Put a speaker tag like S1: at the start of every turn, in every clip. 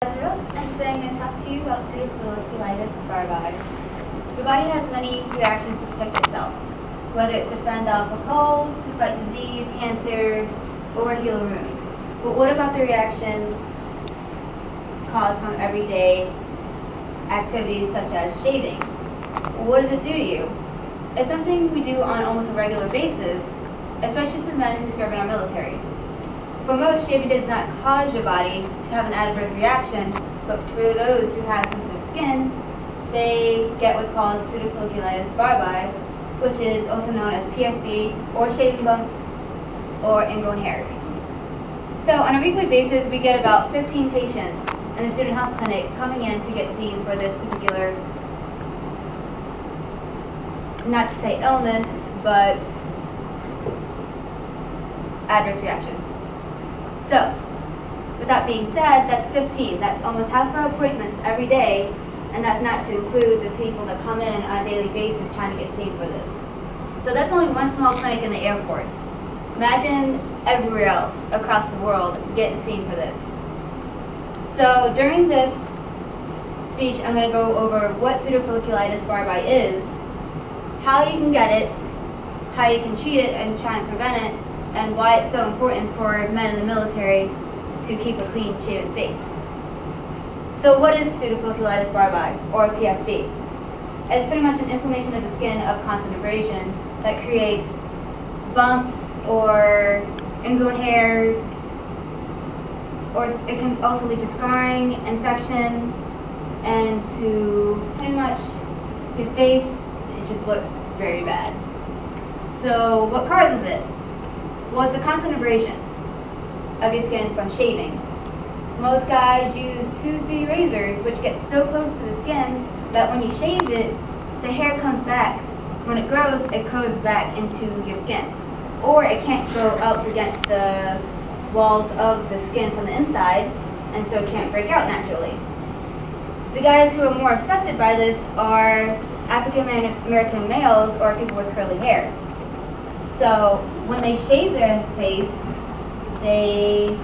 S1: And today I'm going to talk to you about pseudofolliculitis barbae. Your body has many reactions to protect itself, whether it's to fend off a cold, to fight disease, cancer, or heal a wound. But what about the reactions caused from everyday activities such as shaving? What does it do to you? It's something we do on almost a regular basis, especially to men who serve in our military. For most, shaving does not cause your body to have an adverse reaction, but for those who have sensitive skin, they get what's called pseudofolliculitis barbae, which is also known as PFB, or shaving bumps, or ingrown hairs. So on a weekly basis, we get about 15 patients in the student health clinic coming in to get seen for this particular, not to say illness, but adverse reaction. So, with that being said, that's 15. That's almost half our appointments every day, and that's not to include the people that come in on a daily basis trying to get seen for this. So that's only one small clinic in the Air Force. Imagine everywhere else across the world getting seen for this. So during this speech, I'm going to go over what pseudofolliculitis barbae is, how you can get it, how you can treat it and try and prevent it, and why it's so important for men in the military to keep a clean shaven face. So what is pseudofolliculitis barbae, or PFB? It's pretty much an inflammation of the skin of constant abrasion that creates bumps or ingrown hairs, or it can also lead to scarring, infection, and to pretty much your face, it just looks very bad. So what causes it? Well, it's a constant abrasion of your skin from shaving. Most guys use 2-3 razors, which get so close to the skin that when you shave it, the hair comes back. When it grows back into your skin. Or it can't go up against the walls of the skin from the inside, and so it can't break out naturally. The guys who are more affected by this are African American males or people with curly hair. So when they shave their face, they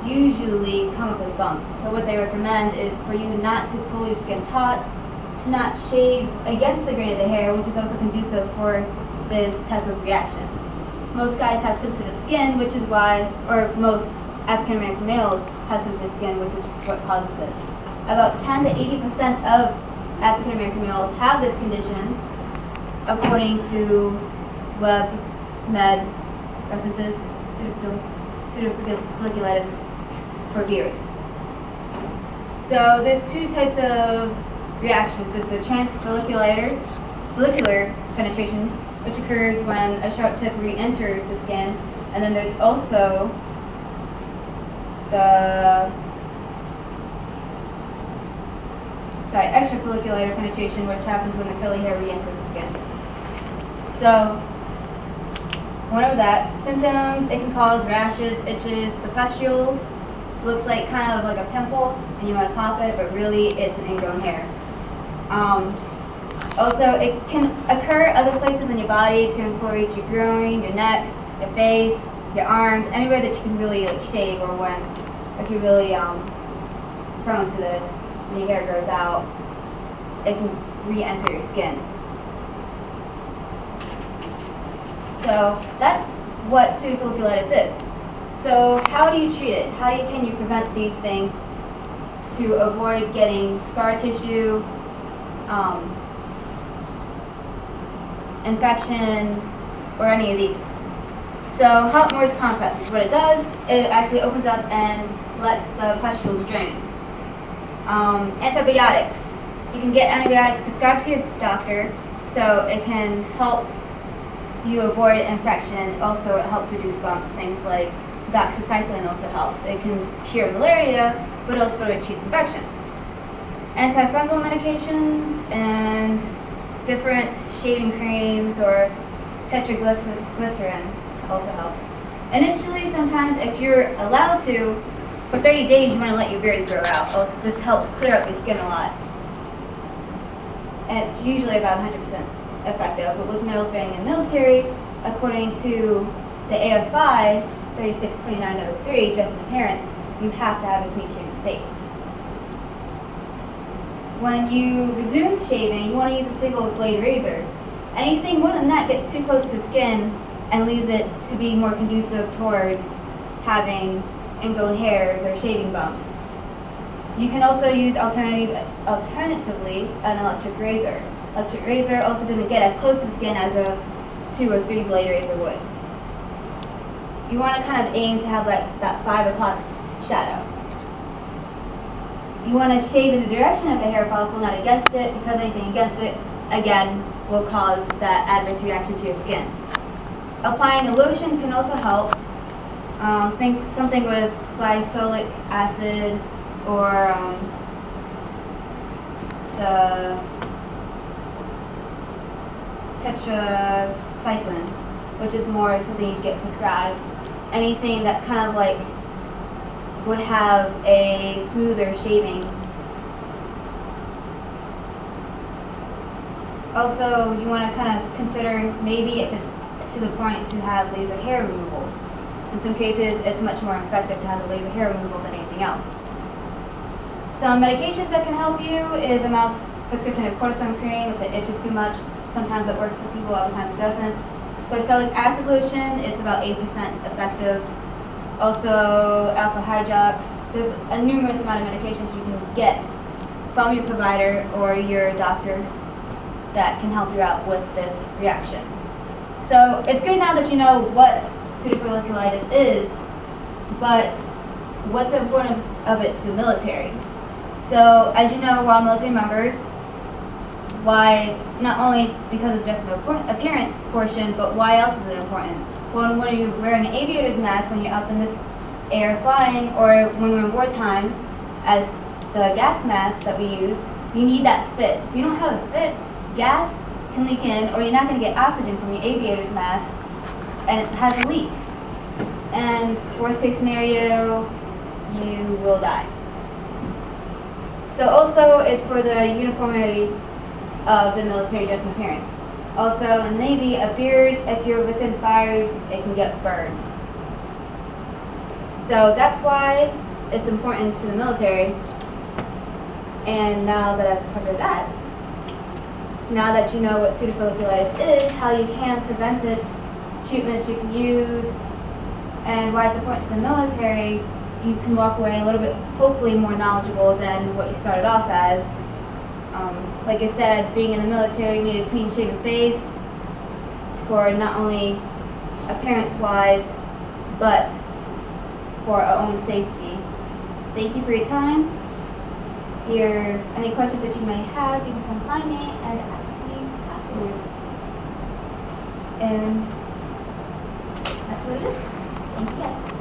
S1: usually come up with bumps. So what they recommend is for you not to pull your skin taut, to not shave against the grain of the hair, which is also conducive for this type of reaction. Most guys have sensitive skin, which is why, or most African American males have sensitive skin, which is what causes this. About 10 to 80% of African American males have this condition, according to WebMed references, pseudofolliculitis barbae. So there's two types of reactions. There's the transfollicular penetration, which occurs when a sharp tip re-enters the skin, and then there's also the extrafollicular penetration, which happens when the curly hair re-enters the skin. So whatever that, symptoms, it can cause rashes, itches, the pustules, looks like kind of like a pimple and you want to pop it, but really it's an ingrown hair. Also, it can occur other places in your body to include your groin, your neck, your face, your arms, anywhere that you can really shave, or if you're really prone to this, when your hair grows out, it can re-enter your skin. So that's what pseudofolliculitis is. So how do you treat it? Can you prevent these things to avoid getting scar tissue, infection, or any of these? So hot Morse compresses, what it does, it actually opens up and lets the pustules drain. Antibiotics. You can get antibiotics prescribed to your doctor, so it can help you avoid infection. Also, it helps reduce bumps. Things like doxycycline also helps. It can cure malaria, but also it treats infections. Antifungal medications and different shaving creams or tetraglycerin also helps. Initially, sometimes if you're allowed to, for 30 days you want to let your beard grow out. Also, this helps clear up your skin a lot. And it's usually about 100% effective, but with males being in the military, according to the AFI 362903, dress and appearance, you have to have a clean shaven face. When you resume shaving, you want to use a single blade razor. Anything more than that gets too close to the skin and leaves it to be more conducive towards having ingrown hairs or shaving bumps. You can also use alternatively an electric razor. Electric razor also doesn't get as close to the skin as a 2 or 3 blade razor would. You want to kind of aim to have like that 5 o'clock shadow. You want to shave in the direction of the hair follicle, not against it, because anything against it, again, will cause that adverse reaction to your skin. Applying a lotion can also help. Think something with glycolic acid or the tetracycline, which is more something you'd get prescribed. Anything that's kind of like would have a smoother shaving. Also, you want to kind of consider maybe if it's to the point to have laser hair removal. In some cases, it's much more effective to have the laser hair removal than anything else. Some medications that can help you is a mild prescription of cortisone cream if it itches too much. Sometimes it works for people, other times it doesn't. Glycolic acid lotion is about 8% effective. Also, alpha hydrox. There's a numerous amount of medications you can get from your provider or your doctor that can help you out with this reaction. So it's good now that you know what pseudofolliculitis is, but what's the importance of it to the military? So as you know, we're all military members. Why? Not only because of just an appearance portion, but why else is it important? Well, when you're wearing an aviator's mask when you're up in this air flying, or when we're in wartime, as the gas mask that we use, you need that fit. If you don't have a fit, gas can leak in, or you're not going to get oxygen from your aviator's mask, and it has a leak. And worst case scenario, you will die. So also, it's for the uniformity of the military dress and appearance. Also, in the Navy, a beard, if you're within fires, it can get burned. So that's why it's important to the military. And now that I've covered that, now that you know what pseudofolliculitis is, how you can prevent it, treatments you can use, and why it's important to the military, you can walk away a little bit, hopefully, more knowledgeable than what you started off as. Like I said, being in the military, we need a clean-shaven face for not only appearance-wise, but for our own safety. Thank you for your time. Here, any questions that you may have, you can come find me and ask me afterwards. And that's what it is. Thank you guys.